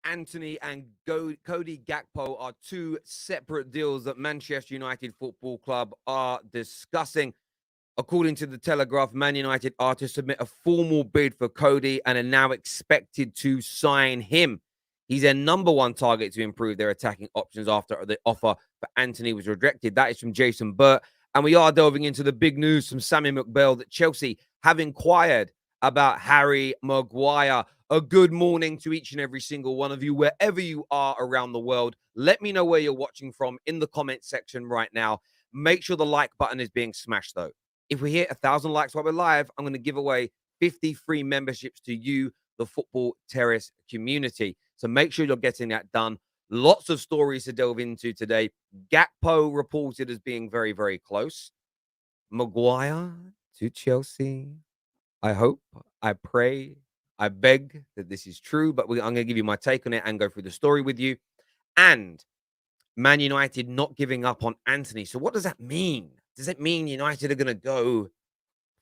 Antony and Cody Gakpo are two separate deals that Manchester United Football Club are discussing. According to the Telegraph, Man United are to submit a formal bid for Cody and are now expected to sign him. He's their number one target to improve their attacking options after the offer for Antony was rejected. That is from Jason Burt. And we are delving into the big news from Sammy McBell that Chelsea have inquired about Harry Maguire. A good morning to each and every single one of you, wherever you are around the world. Let me know where you're watching from in the comment section right now. Make sure the like button is being smashed, though. If we hit 1,000 likes while we're live, I'm going to give away 50 free memberships to you, the Football Terrace community. So make sure you're getting that done. Lots of stories to delve into today. Gakpo reported as being very, very close. Maguire to Chelsea. I hope, I pray, I beg that this is true, but I'm going to give you my take on it and go through the story with you. And Man United not giving up on Antony. So what does that mean? Does it mean United are going to go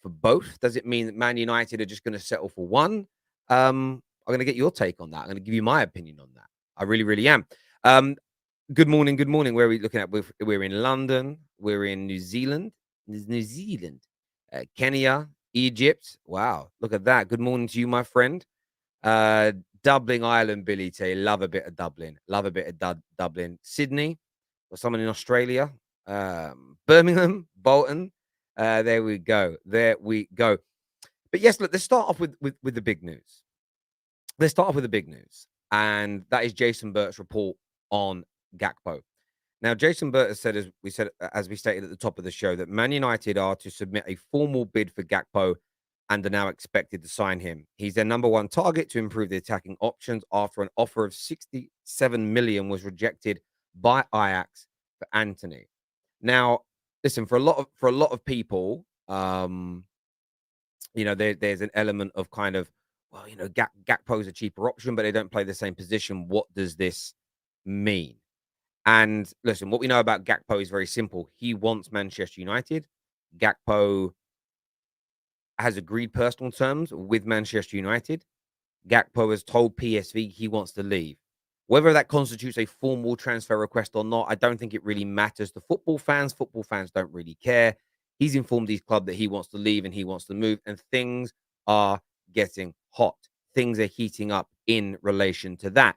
for both? Does it mean that Man United are just going to settle for one? I'm going to get your take on that. I'm going to give you my opinion on that. I really, really am. Good morning. Good morning. Where are we looking at? We're in London. We're in New Zealand. Kenya, Egypt. Wow. Look at that. Good morning to you, my friend. Dublin, Ireland, Billy T. Love a bit of Dublin. Love a bit of Dublin. Sydney. Or someone in Australia. Birmingham, Bolton. There we go. There we go. But yes, look, let's start off with the big news. Let's start off with the big news. And that is Jason Burt's report on Gakpo. Now, Jason Burt has said, as we stated at the top of the show, that Man United are to submit a formal bid for Gakpo and are now expected to sign him. He's their number one target to improve the attacking options after an offer of 67 million was rejected by Ajax for Antony. Now, listen, for a lot of people, there's an element of kind of, well, Gakpo is a cheaper option, but they don't play the same position. What does this mean? And listen, what we know about Gakpo is very simple. He wants Manchester United. Gakpo has agreed personal terms with Manchester United. Gakpo has told PSV he wants to leave. Whether that constitutes a formal transfer request or not, I don't think it really matters to football fans. Football fans don't really care. He's informed his club that he wants to leave and he wants to move, and things are getting hot. Things are heating up in relation to that.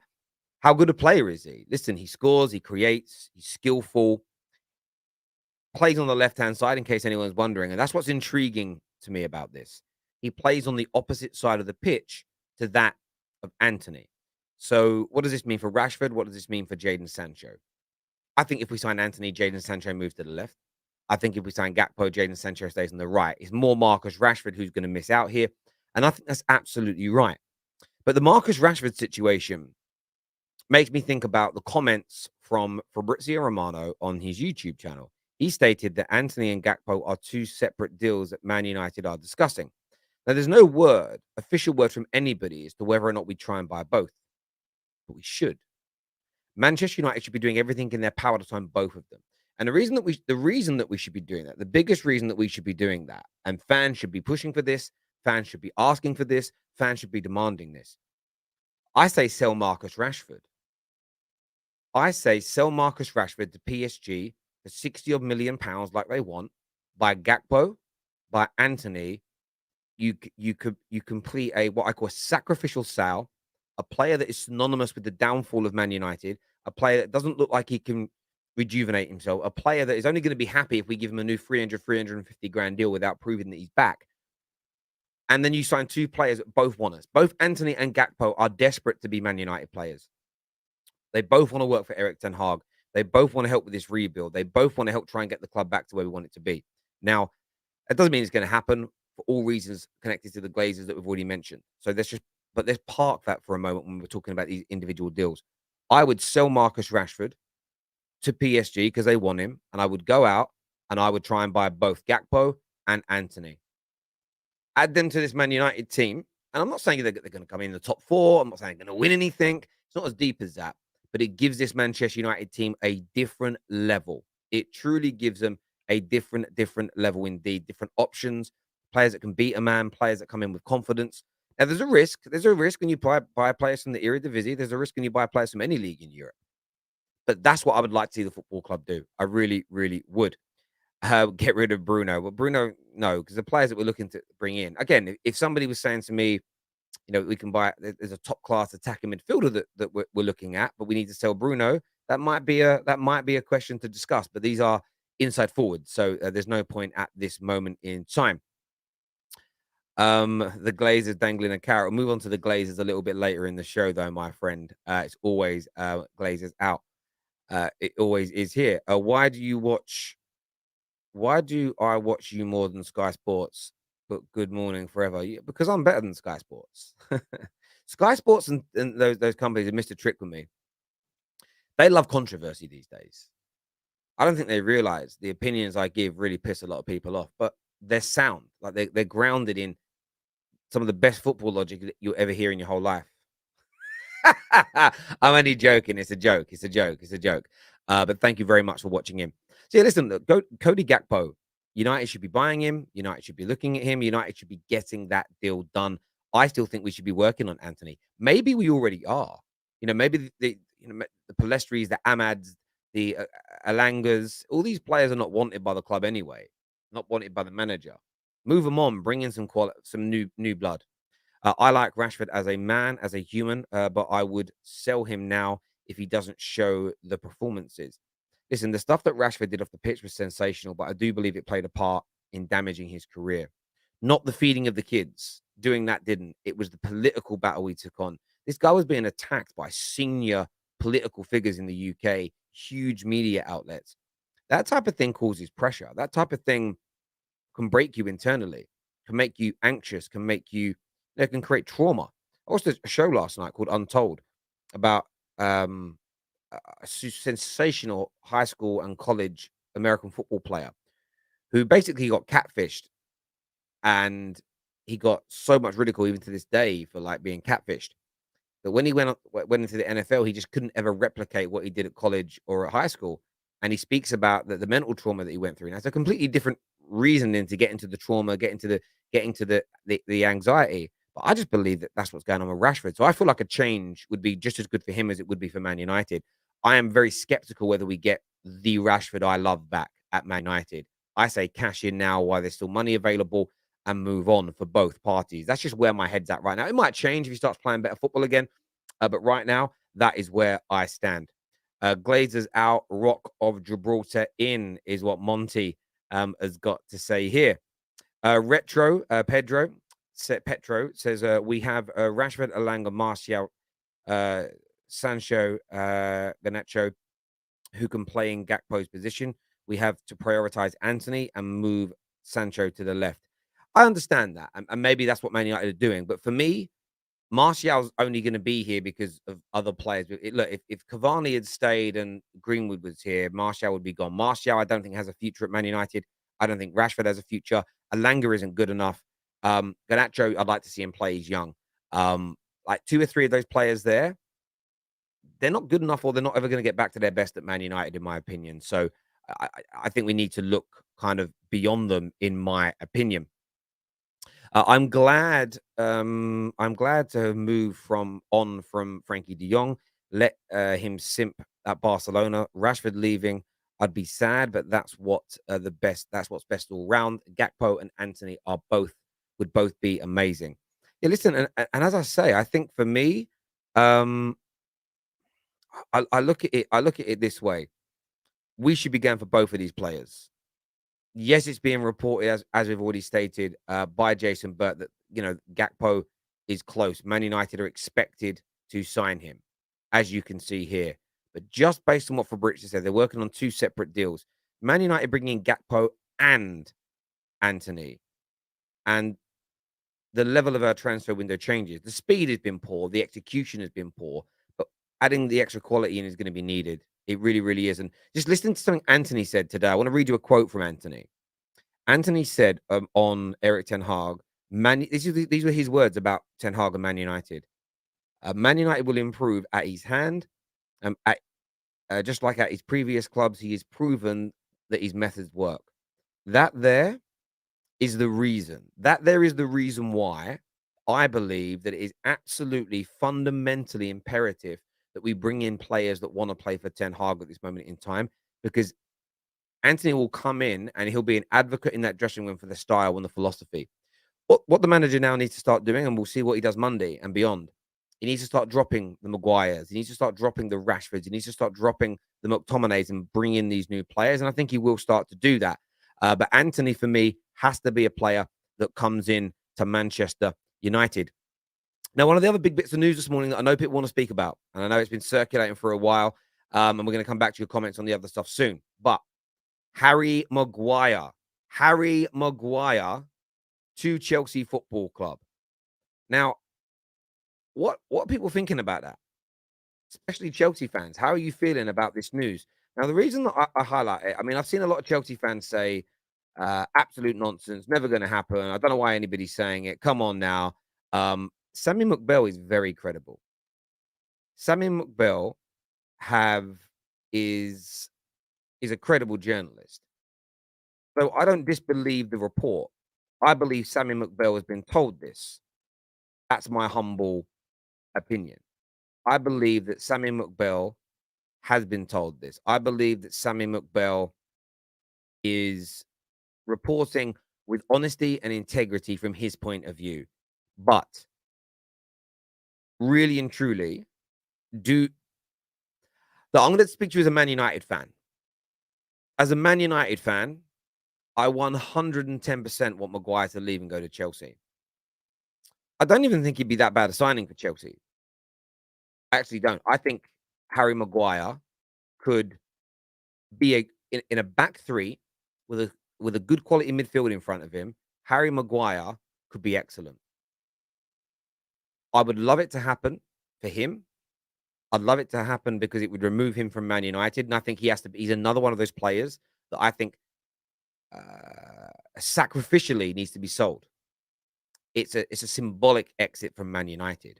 How good a player is he? Listen, he scores, he creates, he's skillful, plays on the left-hand side in case anyone's wondering. And that's what's intriguing to me about this. He plays on the opposite side of the pitch to that of Antony. So what does this mean for Rashford? What does this mean for Jadon Sancho? I think if we sign Antony, Jadon Sancho moves to the left. I think if we sign Gakpo, Jadon Sancho stays on the right. It's more Marcus Rashford who's going to miss out here. And I think that's absolutely right. But the Marcus Rashford situation makes me think about the comments from Fabrizio Romano on his YouTube channel. He stated that Antony and Gakpo are two separate deals that Man United are discussing. Now, there's no official word from anybody as to whether or not we try and buy both. But we should. Manchester United should be doing everything in their power to sign both of them. And the reason that we should be doing that, the biggest reason that we should be doing that, and fans should be pushing for this, fans should be asking for this, fans should be demanding this. I say sell Marcus Rashford. I say sell Marcus Rashford to PSG for 60 million pounds like they want. By Gakpo, by Antony, you complete what I call a sacrificial sale, a player that is synonymous with the downfall of Man United, a player that doesn't look like he can rejuvenate himself, a player that is only going to be happy if we give him a new 350 grand deal without proving that he's back. And then you sign two players that both want us. Both Antony and Gakpo are desperate to be Man United players. They both want to work for Erik ten Hag. They both want to help with this rebuild. They both want to help try and get the club back to where we want it to be. Now, that doesn't mean it's going to happen for all reasons connected to the Glazers that we've already mentioned. So let's park that for a moment when we're talking about these individual deals. I would sell Marcus Rashford to PSG because they want him, and I would go out and I would try and buy both Gakpo and Antony. Add them to this Man United team, and I'm not saying they're going to come in the top four. I'm not saying they're going to win anything. It's not as deep as that, but it gives this Manchester United team a different level. It truly gives them a different level indeed, different options, players that can beat a man, players that come in with confidence. Now, there's a risk. There's a risk when you buy players from the Eredivisie. There's a risk when you buy players from any league in Europe. But that's what I would like to see the football club do. I really, really would. Get rid of Bruno. Well, Bruno, no, because the players that we're looking to bring in. Again, if somebody was saying to me, we can buy. There's a top class attacking midfielder that we're looking at, but we need to sell Bruno. That might be a question to discuss. But these are inside forwards, so there's no point at this moment in time. The Glazers dangling a carrot. We'll move on to the Glazers a little bit later in the show, though, my friend. It's always Glazers out. It always is here. Why do I watch you more than Sky Sports? But good morning forever. Yeah, because I'm better than Sky Sports. Sky Sports and those companies have missed a trick with me. They love controversy these days. I don't think they realize the opinions I give really piss a lot of people off, but they're sound. Like they're grounded in some of the best football logic that you'll ever hear in your whole life. I'm only joking. It's a joke. It's a joke. It's a joke. But thank you very much for watching him. So yeah, listen, Cody Gakpo. United should be buying him. United should be looking at him. United should be getting that deal done. I still think we should be working on Antony. Maybe we already are. Maybe the Palestris, the Amads, the Alangas, all these players are not wanted by the club anyway. Not wanted by the manager. Move them on. Bring in some new blood. I like Rashford as a man, as a human, but I would sell him now if he doesn't show the performances. Listen, the stuff that Rashford did off the pitch was sensational, but I do believe it played a part in damaging his career. Not the feeding of the kids. Doing that didn't. It was the political battle we took on. This guy was being attacked by senior political figures in the UK, huge media outlets. That type of thing causes pressure. That type of thing can break you internally, can make you anxious, can make you, can create trauma. I watched a show last night called Untold about a sensational high school and college American football player who basically got catfished, and he got so much ridicule even to this day for like being catfished that when he went into the NFL, he just couldn't ever replicate what he did at college or at high school. And he speaks about the mental trauma that he went through. And that's a completely different reasoning to get into the trauma, get into the anxiety. But I just believe that that's what's going on with Rashford. So I feel like a change would be just as good for him as it would be for Man United. I am very skeptical whether we get the Rashford I love back at Man United. I say cash in now while there's still money available and move on for both parties. That's just where my head's at right now. It might change if he starts playing better football again. But right now, that is where I stand. Glazers out, Rock of Gibraltar in is what Monty has got to say here. Petro says, we have Rashford, Alanga, Martial, Sancho, Garnacho, who can play in Gakpo's position. We have to prioritize Antony and move Sancho to the left. I understand that, and maybe that's what Man United are doing. But for me, Martial's only going to be here because of other players. Look, if Cavani had stayed and Greenwood was here, Martial would be gone. Martial, I don't think has a future at Man United. I don't think Rashford has a future. Alanga isn't good enough. Garnacho, I'd like to see him play. He's young. Like 2 or 3 of those players there, they're not good enough, or they're not ever going to get back to their best at Man United, in my opinion. So I think we need to look kind of beyond them, in my opinion. I'm glad to move from Frankie de Jong. Let him simp at Barcelona. Rashford leaving, I'd be sad, but that's what's best all round. Gakpo and Antony would both be amazing. Yeah, listen, and as I say, I think for me, I look at it this way. We should be going for both of these players. Yes, it's being reported, as we've already stated, by Jason Burt, that Gakpo is close. Man United are expected to sign him, as you can see here. But just based on what Fabrizio said, they're working on 2 separate deals. Man United bringing in Gakpo and Antony, and the level of our transfer window changes. The speed has been poor, the execution has been poor, but adding the extra quality in is going to be needed. It really, really is. And just listening to something Antony said today, I want to read you a quote from Antony. Antony said on Eric Ten Hag, these were his words about Ten Hag and Man United. Man United will improve at his hand. Just like at his previous clubs, he has proven that his methods work. That there is the reason. That there is the reason why I believe that it is absolutely fundamentally imperative that we bring in players that want to play for Ten Hag at this moment in time, because Anthony will come in and he'll be an advocate in that dressing room for the style and the philosophy. What the manager now needs to start doing, and we'll see what he does Monday and beyond. He needs to start dropping the Maguires. He needs to start dropping the Rashfords. He needs to start dropping the McTominays and bring in these new players. And I think he will start to do that. But Anthony, for me, has to be a player that comes in to Manchester United. Now, one of the other big bits of news this morning that I know people want to speak about, and I know it's been circulating for a while, and we're going to come back to your comments on the other stuff soon. But Harry Maguire to Chelsea Football Club. Now, what are people thinking about that? Especially Chelsea fans. How are you feeling about this news? Now, the reason that I highlight it, I mean, I've seen a lot of Chelsea fans say, absolute nonsense, never going to happen. I don't know why anybody's saying it. Come on now. Sammy McBell is very credible. Sammy McBell is a credible journalist. So I don't disbelieve the report. I believe Sammy McBell has been told this. That's my humble opinion. I believe that Sammy McBell has been told this. I believe that Sammy McBell is reporting with honesty and integrity from his point of view. But really and truly, I'm going to speak to you as a Man United fan. As a Man United fan, I 110% want Maguire to leave and go to Chelsea. I don't even think he'd be that bad a signing for Chelsea. I actually don't. I think Harry Maguire could be in a back three with a good quality midfield in front of him. Harry Maguire could be excellent. I would love it to happen for him. I'd love it to happen because it would remove him from Man United. And I think he's another one of those players that I think sacrificially needs to be sold. It's a symbolic exit from Man United.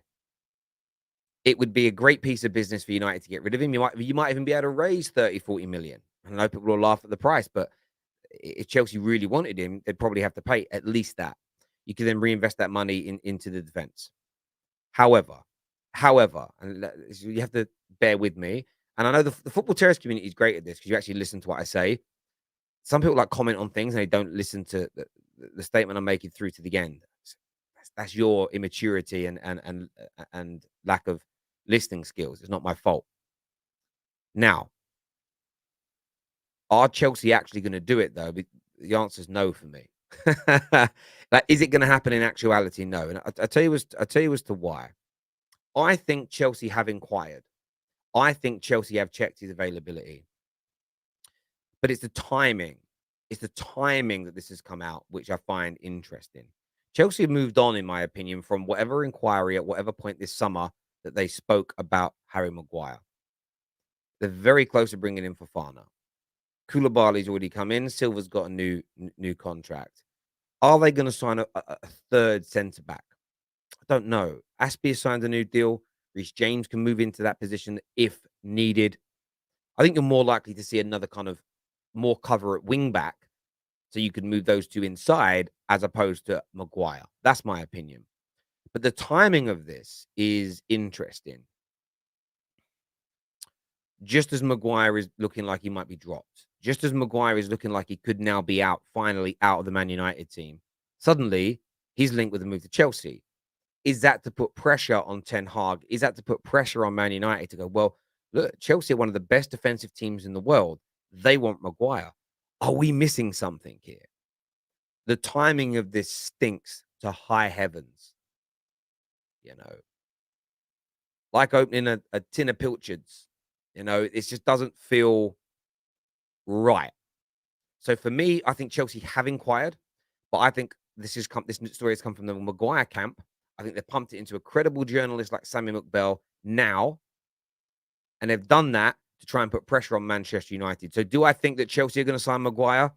It would be a great piece of business for United to get rid of him. You might even be able to raise 30, 40 million. I know people will laugh at the price, but if Chelsea really wanted him, they'd probably have to pay at least that. You could then reinvest that money into the defense. However, and you have to bear with me. And I know the football terrace community is great at this because you actually listen to what I say. Some people like comment on things and they don't listen to the statement I'm making through to the end. That's your immaturity and lack of listening skills. It's not my fault. Now, are Chelsea actually going to do it though? The answer is no for me. Like, is it going to happen in actuality? No. And I tell you as to why. I think Chelsea have inquired. I think Chelsea have checked his availability. But it's the timing. It's the timing that this has come out, which I find interesting. Chelsea have moved on, in my opinion, from whatever inquiry at whatever point this summer that they spoke about Harry Maguire. They're very close to bringing in Fofana. Koulibaly's already come in. Silva's got a new contract. Are they going to sign a third centre back? I don't know. Aspie has signed a new deal. Reece James can move into that position if needed. I think you're more likely to see another kind of more cover at wing back, so you can move those two inside as opposed to Maguire. That's my opinion. But the timing of this is interesting. Just as Maguire is looking like he might be dropped, just as Maguire is looking like he could now be finally out of the Man United team, suddenly he's linked with a move to Chelsea. Is that to put pressure on Ten Hag? Is that to put pressure on Man United to go, well, look, Chelsea are one of the best defensive teams in the world. They want Maguire. Are we missing something here? The timing of this stinks to high heavens. You know, like opening a tin of pilchards. You know, it just doesn't feel right. So for me, I think Chelsea have inquired, but I think this story has come from the Maguire camp. I think they've pumped it into a credible journalist like Sammy McBell now, and they've done that to try and put pressure on Manchester United. So do I think that Chelsea are going to sign Maguire?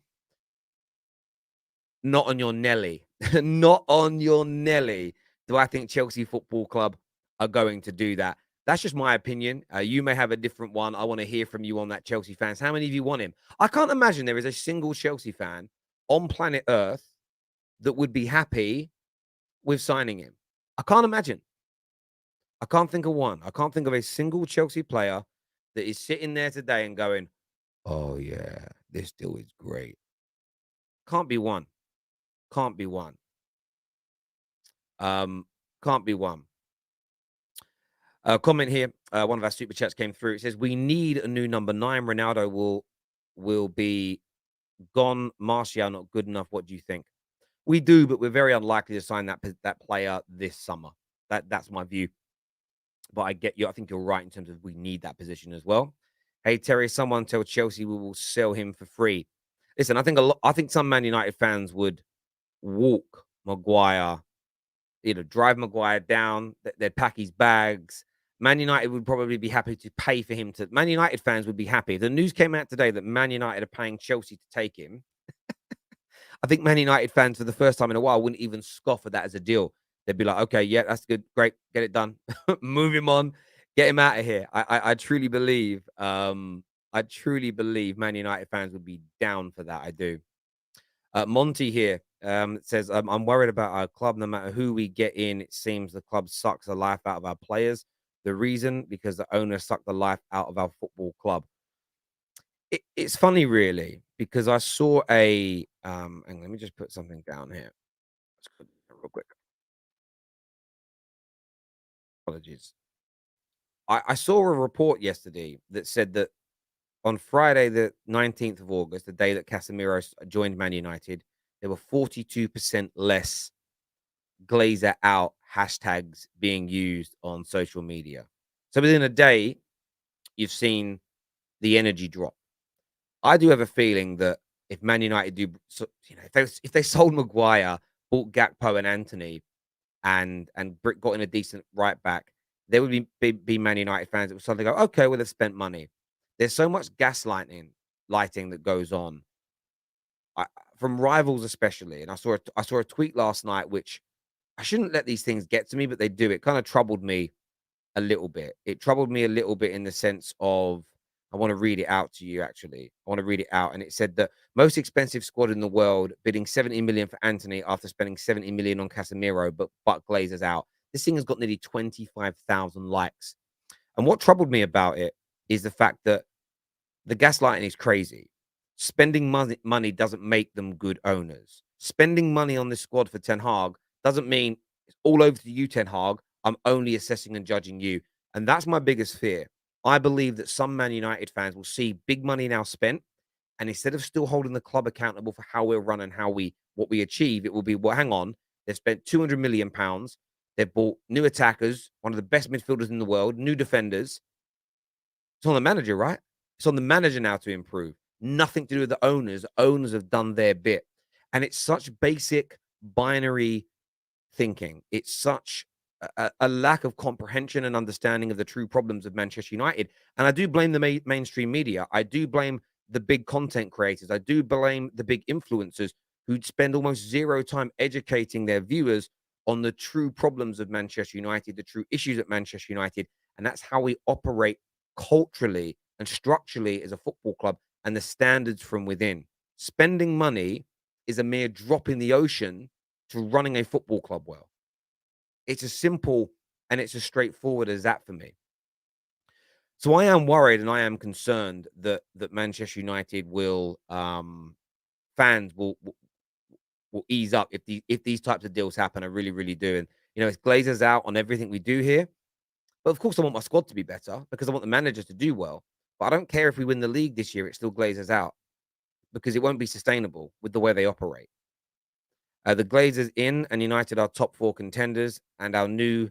Not on your Nelly. Not on your Nelly. Do I think Chelsea Football Club are going to do that? That's just my opinion. You may have a different one. I want to hear from you on that, Chelsea fans. How many of you want him? I can't imagine there is a single Chelsea fan on planet Earth that would be happy with signing him. I can't imagine. I can't think of one. I can't think of a single Chelsea player that is sitting there today and going, "Oh yeah, this deal is great." Can't be one. Can't be one. Um, can't be one. Comment here. One of our super chats came through. It says, "We need a new number 9. Ronaldo will be gone. Martial not good enough. What do you think?" We do, but we're very unlikely to sign that player this summer. That's my view. But I get you. I think you're right in terms of we need that position as well. Hey Terry, someone tell Chelsea we will sell him for free. Listen, I think some Man United fans would walk Maguire, drive Maguire down. They'd pack his bags. Man United would probably be happy to pay for him to. Man United fans would be happy. If the news came out today that Man United are paying Chelsea to take him, I think Man United fans for the first time in a while wouldn't even scoff at that as a deal. They'd be like, okay, yeah, that's good. Great. Get it done. Move him on. Get him out of here. I truly believe, Man United fans would be down for that. I do. Monty here says, I'm worried about our club. No matter who we get in, it seems the club sucks the life out of our players. The reason, because the owner sucked the life out of our football club. It's funny, really, because I saw and let me just put something down here. Let's put it real quick. Apologies. I saw a report yesterday that said that on Friday, the 19th of August, the day that Casemiro joined Man United, there were 42% less Glazer out hashtags being used on social media. So within a day, you've seen the energy drop. I do have a feeling that if Man United do, if they sold Maguire, bought Gakpo and Antony, and got in a decent right back, there would be Man United fans that would suddenly go, okay, well they've spent money. There's so much lighting that goes on from rivals, especially. And I saw a tweet last night, which I shouldn't let these things get to me, but they do. It kind of troubled me a little bit. It troubled me a little bit in the sense of, I want to read it out to you, actually. I want to read it out. And it said that most expensive squad in the world, bidding 70 million for Antony after spending 70 million on Casemiro, but Glazer's out. This thing has got nearly 25,000 likes. And what troubled me about it is the fact that the gaslighting is crazy. Spending money doesn't make them good owners. Spending money on this squad for Ten Hag doesn't mean it's all over to you, Ten Hag. I'm only assessing and judging you. And that's my biggest fear. I believe that some Man United fans will see big money now spent, and instead of still holding the club accountable for how we're run and what we achieve, it will be, well, hang on, they've spent 200 million pounds. They've bought new attackers, one of the best midfielders in the world, new defenders. It's on the manager, right? It's on the manager now to improve. Nothing to do with the owners. The owners have done their bit. And it's such basic binary thinking. It's such a lack of comprehension and understanding of the true problems of Manchester United. And I do blame the mainstream media. I do blame the big content creators. I do blame the big influencers who spend almost zero time educating their viewers on the true problems of Manchester United, the true issues at Manchester United. And that's how we operate culturally and structurally as a football club, and the standards from within. Spending money is a mere drop in the ocean to running a football club well. It's as simple and it's as straightforward as that for me. So I am worried and I am concerned that Manchester United will fans will ease up if these types of deals happen. I really, really do. And it's Glazers out on everything we do here. But of course, I want my squad to be better because I want the manager to do well. But I don't care if we win the league this year; it still Glazers out because it won't be sustainable with the way they operate. The Glazers in and United are top 4 contenders, and our new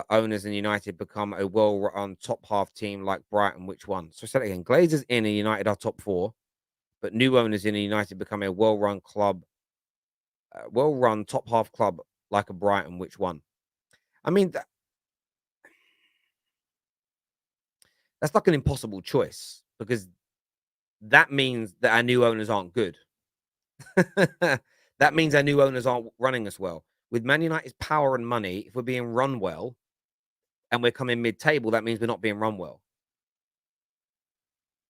owners in United become a well-run top half team like Brighton. Which one? So say that again. Glazers in and United are top 4, but new owners in United become a well-run club, well-run top half club like a Brighton. Which one? I mean, that's like an impossible choice because that means that our new owners aren't good. That means our new owners aren't running us well. With Man United's power and money, if we're being run well and we're coming mid-table, that means we're not being run well.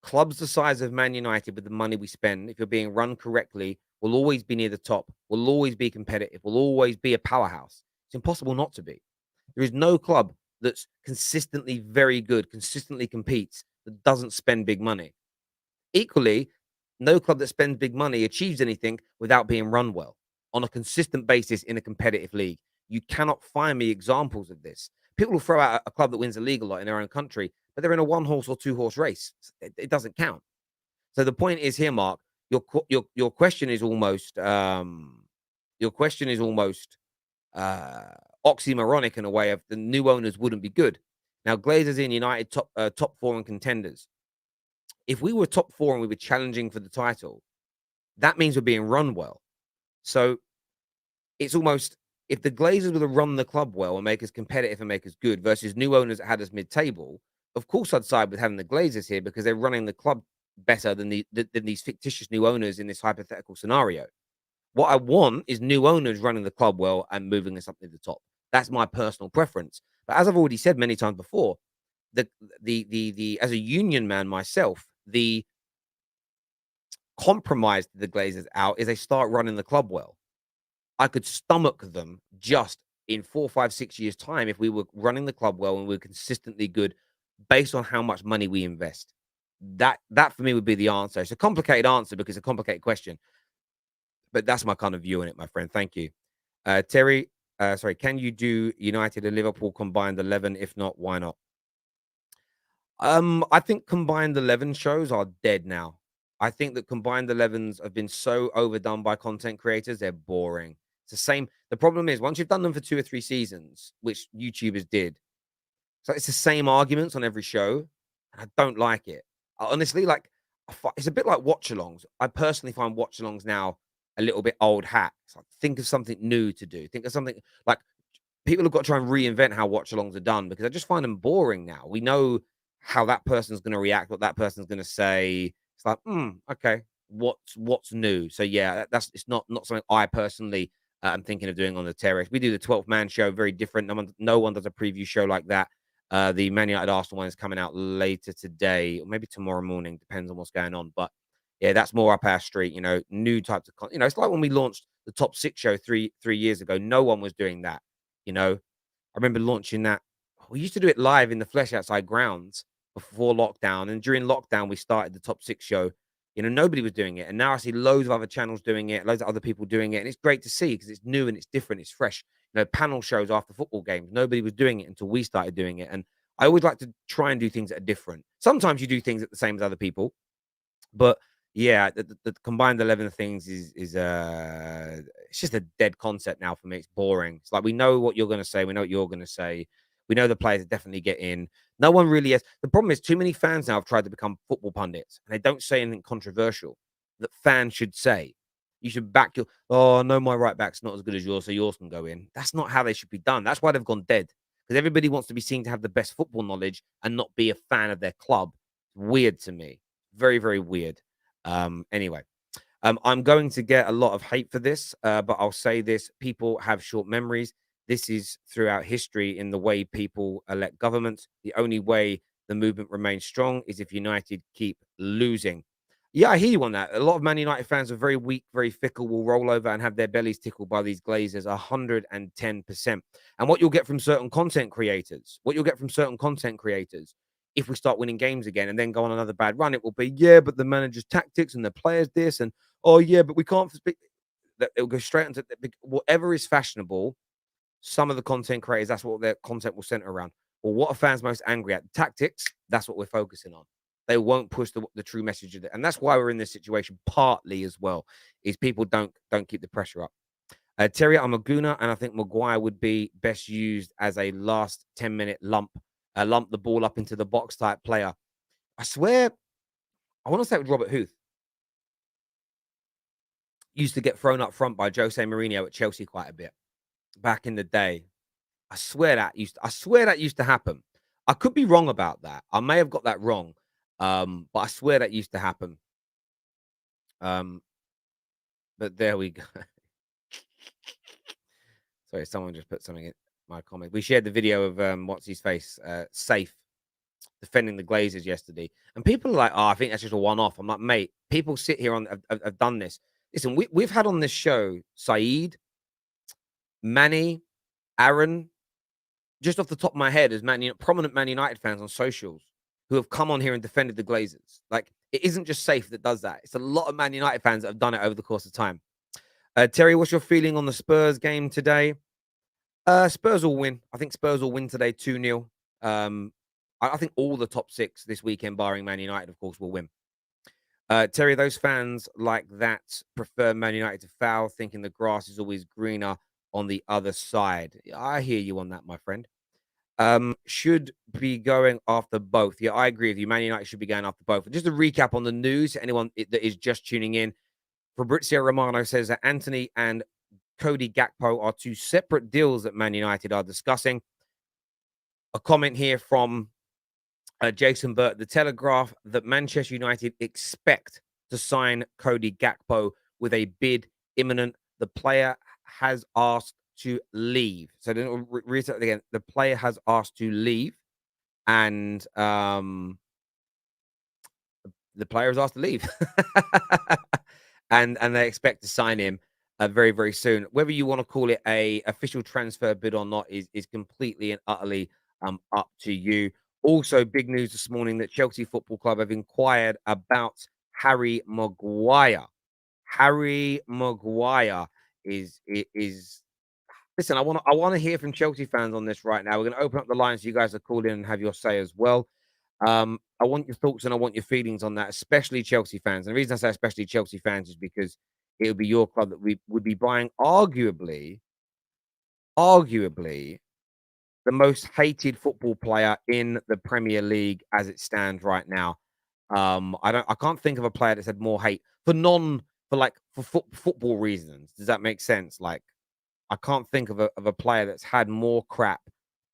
Clubs the size of Man United, with the money we spend, if you're being run correctly, will always be near the top, will always be competitive, will always be a powerhouse. It's impossible not to be. There is no club that's consistently very good, consistently competes, that doesn't spend big money. Equally, no club that spends big money achieves anything without being run well on a consistent basis in a competitive league. You cannot find me examples of this. People will throw out a club that wins a league a lot in their own country, but they're in a one horse or two horse race. It doesn't count. So the point is here, Mark. Your question is almost your question is almost oxymoronic in a way of the new owners wouldn't be good. Now, Glazers in United top four and contenders. If we were top four and we were challenging for the title, that means we're being run well. So it's almost if the Glazers were to run the club well and make us competitive and make us good versus new owners that had us mid-table, of course I'd side with having the Glazers here because they're running the club better than these fictitious new owners in this hypothetical scenario. What I want is new owners running the club well and moving us up to the top. That's my personal preference. But as I've already said many times before, the as a union man myself, the compromise to the Glazers out is they start running the club well. I could stomach them just in 4, 5, 6 years' time if we were running the club well and we were consistently good based on how much money we invest. That for me would be the answer. It's a complicated answer because it's a complicated question, but that's my kind of view on it, my friend. Thank you. Terry, sorry, can you do United and Liverpool combined 11? If not, why not? I think combined 11 shows are dead now. I think that combined 11s have been so overdone by content creators, they're boring. It's the same. The problem is once you've done them for 2 or 3 seasons, which YouTubers did, so it's the same arguments on every show. And I don't like it. Honestly, like it's a bit like watch-alongs. I personally find watch-alongs now a little bit old hat. It's like, think of something new to do. Think of something like people have got to try and reinvent how watch-alongs are done because I just find them boring now. We know how that person's going to react, what that person's going to say. It's like, okay, what's new? So yeah, that's it's not something I personally am thinking of doing on the terrace. We do the 12th man show, very different. No one does a preview show like that. The Man United Arsenal one is coming out later today, or maybe tomorrow morning, depends on what's going on. But yeah, that's more up our street. New types of it's like when we launched the top 6 show three years ago. No one was doing that. I remember launching that. We used to do it live in the flesh outside grounds before lockdown. And during lockdown, we started the top 6 show. Nobody was doing it. And now I see loads of other channels doing it, loads of other people doing it. And it's great to see because it's new and it's different. It's fresh. Panel shows after football games. Nobody was doing it until we started doing it. And I always like to try and do things that are different. Sometimes you do things that the same as other people. But yeah, the combined 11 things is it's just a dead concept now for me. It's boring. It's like we know what you're going to say. We know what you're going to say. We know the players definitely get in. No one really has. The problem is too many fans now have tried to become football pundits and they don't say anything controversial that fans should say. You should back your, oh, no, my right back's not as good as yours, so yours can go in. That's not how they should be done. That's why they've gone dead because everybody wants to be seen to have the best football knowledge and not be a fan of their club. Weird to me. Very, very weird. Anyway, I'm going to get a lot of hate for this, but I'll say this. People have short memories. This is throughout history in the way people elect governments. The only way the movement remains strong is if United keep losing. Yeah, I hear you on that. A lot of Man United fans are very weak, very fickle, will roll over and have their bellies tickled by these Glazers 110%. And what you'll get from certain content creators, if we start winning games again and then go on another bad run, it will be, yeah, but the manager's tactics and the players this, and oh yeah, but we can't speak. It'll go straight into whatever is fashionable. Some of the content creators, that's what their content will center around. Well, what are fans most angry at? Tactics. That's what we're focusing on. They won't push the true message of it, and that's why we're in this situation. Partly as well is people don't keep the pressure up. Terry, I'm a gooner, and I think Maguire would be best used as a last 10-minute lump the ball up into the box type player. I swear, I want to say it was Robert Huth. Used to get thrown up front by Jose Mourinho at Chelsea quite a bit back in the day. I swear that used to happen. I could be wrong about that. I may have got that wrong. But I swear that used to happen. But there we go. Sorry, someone just put something in my comment. We shared the video of what's his face, Safe, defending the Glazers yesterday, and people are like, "Oh, I think that's just a one-off." I'm like, mate, people sit here have done this. Listen, we've had on this show Saeed, Manny, Aaron, just off the top of my head, as prominent Man United fans on socials who have come on here and defended the Glazers. Like, it isn't just Safe that does that. It's a lot of Man United fans that have done it over the course of time. Terry, what's your feeling on the Spurs game today? Spurs will win. I think Spurs will win today 2-0. I think all the top six this weekend, barring Man United, of course, will win. Terry, those fans like that prefer Man United to foul, thinking the grass is always greener on the other side. I hear you on that, my friend. Should be going after both. Yeah, I agree with you. Man United should be going after both. Just a recap on the news, anyone that is just tuning in. Fabrizio Romano says that Antony and Cody Gakpo are two separate deals that Man United are discussing. A comment here from Jason Burt, The Telegraph, that Manchester United expect to sign Cody Gakpo with a bid imminent. The player has asked to leave. So then read that again. The player has asked to leave, and the player has asked to leave, and they expect to sign him very, very soon. Whether you want to call it a official transfer bid or not is completely and utterly up to you. Also, big news this morning that Chelsea Football Club have inquired about Harry Maguire. Harry Maguire is listen, I want to hear from Chelsea fans on this right now. We're going to open up the lines so you guys are called in and have your say as well. I want your thoughts and I want your feelings on that, especially Chelsea fans. And the reason I say especially Chelsea fans is because it would be your club that we would be buying arguably the most hated football player in the Premier League as it stands right now. I can't think of a player that's had more hate for football reasons. Does that make sense? Like, I can't think of a player that's had more crap,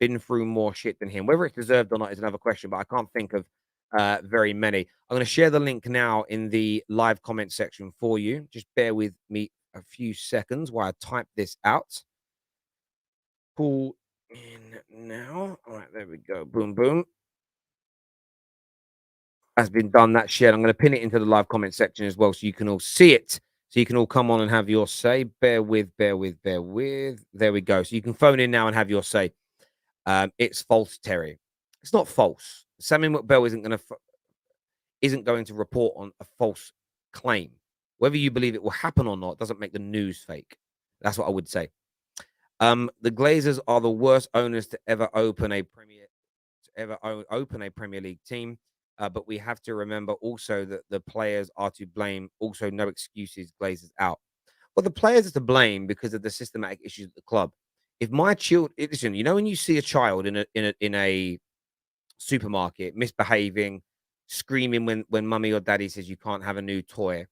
been through more shit than him. Whether it's deserved or not is another question, but I can't think of very many. I'm going to share the link now in the live comment section for you. Just bear with me a few seconds while I type this out. Pull in now. All right, there we go. Boom, boom. Has been done. That's shared. I'm going to pin it into the live comment section as well so you can all see it. So you can all come on and have your say. Bear with. There we go. So you can phone in now and have your say. It's false, Terry. It's not false. Sammy McBell isn't going to report on a false claim. Whether you believe it will happen or not doesn't make the news fake. That's what I would say. The Glazers are the worst owners to ever open a Premier League team. But we have to remember also that the players are to blame. Also, no excuses, Glazers out. Well, the players are to blame because of the systematic issues at the club. If my child, listen, you know, when you see a child in a supermarket misbehaving, screaming when mummy or daddy says you can't have a new toy,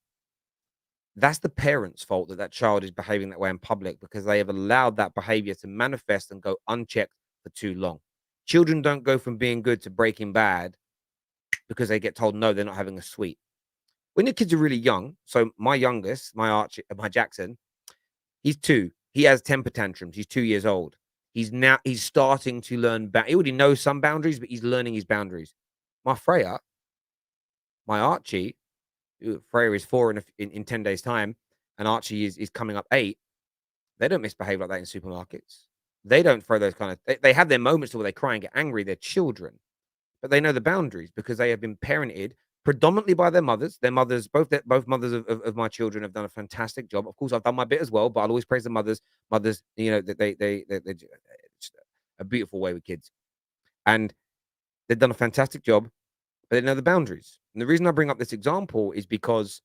that's the parents' fault that child is behaving that way in public because they have allowed that behavior to manifest and go unchecked for too long. Children don't go from being good to breaking bad because they get told no, they're not having a sweet. When your kids are really young, so my youngest, my Jackson, he's 2. He has temper tantrums. He's 2 years old. He's starting to learn. He already knows some boundaries, but he's learning his boundaries. My Freya, my Archie, Freya is 4 in 10 days' time, and Archie is coming up 8. They don't misbehave like that in supermarkets. They don't throw those kind of. They have their moments where they cry and get angry. They're children, but they know the boundaries because they have been parented predominantly by their mothers. Their mothers, both mothers of my children, have done a fantastic job. Of course, I've done my bit as well, but I'll always praise the mothers. Mothers, you know, they just a beautiful way with kids, and they've done a fantastic job. But they know the boundaries. And the reason I bring up this example is because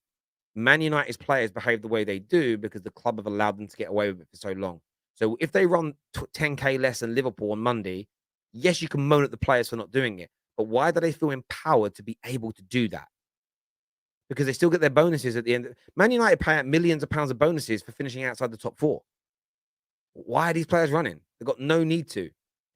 Man United's players behave the way they do because the club have allowed them to get away with it for so long. So if they run 10K less than Liverpool on Monday, yes, you can moan at the players for not doing it. But why do they feel empowered to be able to do that? Because they still get their bonuses at the end. Man United pay out millions of pounds of bonuses for finishing outside the top 4. Why are these players running? They've got no need to.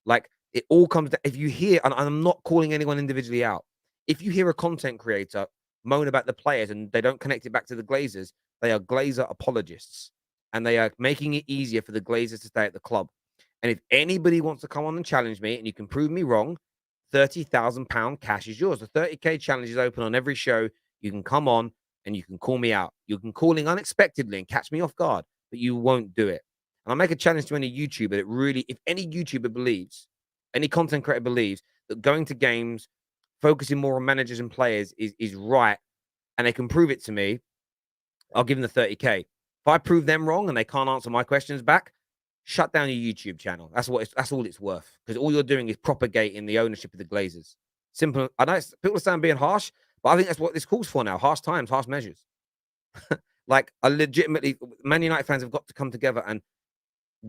Like, it all comes down. If you hear, and I'm not calling anyone individually out, if you hear a content creator moan about the players and they don't connect it back to the Glazers, they are Glazer apologists. And they are making it easier for the Glazers to stay at the club. And if anybody wants to come on and challenge me, and you can prove me wrong, £30,000 cash is yours. The 30K challenge is open on every show. You can come on and you can call me out. You can call in unexpectedly and catch me off guard, but you won't do it. And I'll make a challenge to any YouTuber that really, if any YouTuber believes any content creator believes that going to games, focusing more on managers and players is right, and they can prove it to me, I'll give them the 30K. If I prove them wrong and they can't answer my questions back, shut down your YouTube channel. That's all it's worth, because all you're doing is propagating the ownership of the Glazers. Simple. I know people are saying being harsh, but I think that's what this calls for now. Harsh times, harsh measures. Like, I legitimately, Man United fans have got to come together and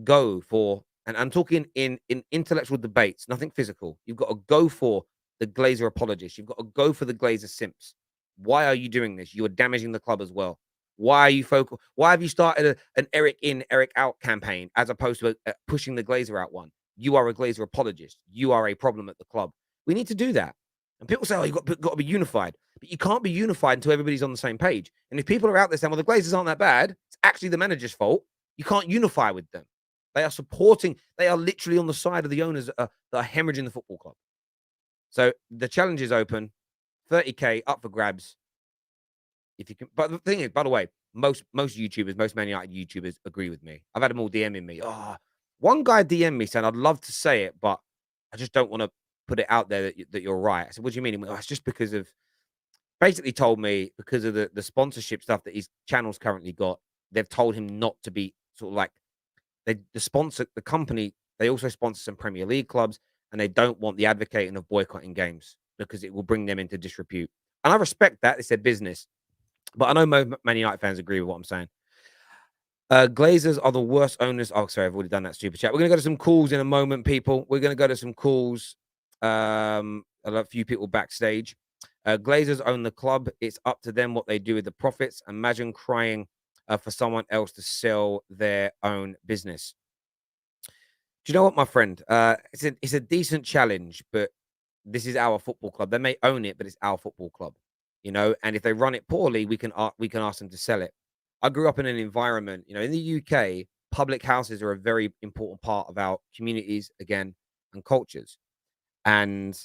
go for, and I'm talking in intellectual debates, nothing physical. You've got to go for the Glazer apologists. You've got to go for the Glazer simps. Why are you doing this? You are damaging the club as well. Why are you focused? Why have you started an Eric in, Eric out campaign as opposed to pushing the Glazer out one? You are a Glazer apologist. You are a problem at the club. We need to do that. And people say, oh, you've got to be unified. But you can't be unified until everybody's on the same page. And if people are out there saying, well, the Glazers aren't that bad, it's actually the manager's fault, you can't unify with them. They are supporting, they are literally on the side of the owners that are hemorrhaging the football club. So the challenge is open, 30K up for grabs. If you can, but the thing is, by the way, most YouTubers, most Man United YouTubers agree with me. I've had them all DMing me. Oh, one guy DM'd me saying, I'd love to say it, but I just don't want to put it out there that you're right. I said, what do you mean? Well, it's just because of, basically told me because of the sponsorship stuff that his channel's currently got, they've told him not to be sort of like, the company, they also sponsor some Premier League clubs, and they don't want the advocating of boycotting games because it will bring them into disrepute. And I respect that. It's their business. But I know most Man United fans agree with what I'm saying. Glazers are the worst owners. Oh, sorry, I've already done that super chat. We're going to go to some calls in a moment, people. We're going to go to some calls. A few people backstage. Glazers own the club. It's up to them what they do with the profits. Imagine crying for someone else to sell their own business. Do you know what, my friend? It's a decent challenge, but this is our football club. They may own it, but it's our football club, you know. And if they run it poorly, we can ask them to sell it. I grew up in an environment, you know, in the UK, public houses are a very important part of our communities, again, and cultures. And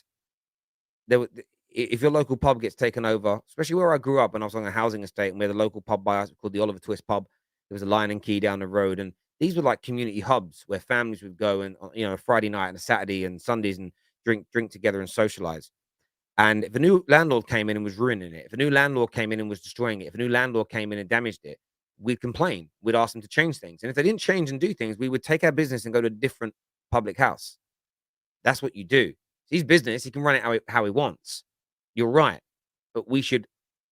if your local pub gets taken over, especially where I grew up, and I was on a housing estate, and we had a local pub by us called the Oliver Twist pub. There was a Lion and Key down the road, and these were like community hubs where families would go and, you know, Friday night and a Saturday and Sundays and drink together and socialize. And if a new landlord came in and was ruining it, if a new landlord came in and was destroying it, if a new landlord came in and damaged it, we'd complain. We'd ask them to change things. And if they didn't change and do things, we would take our business and go to a different public house. That's what you do. It's his business. He can run it how he wants. You're right. But we should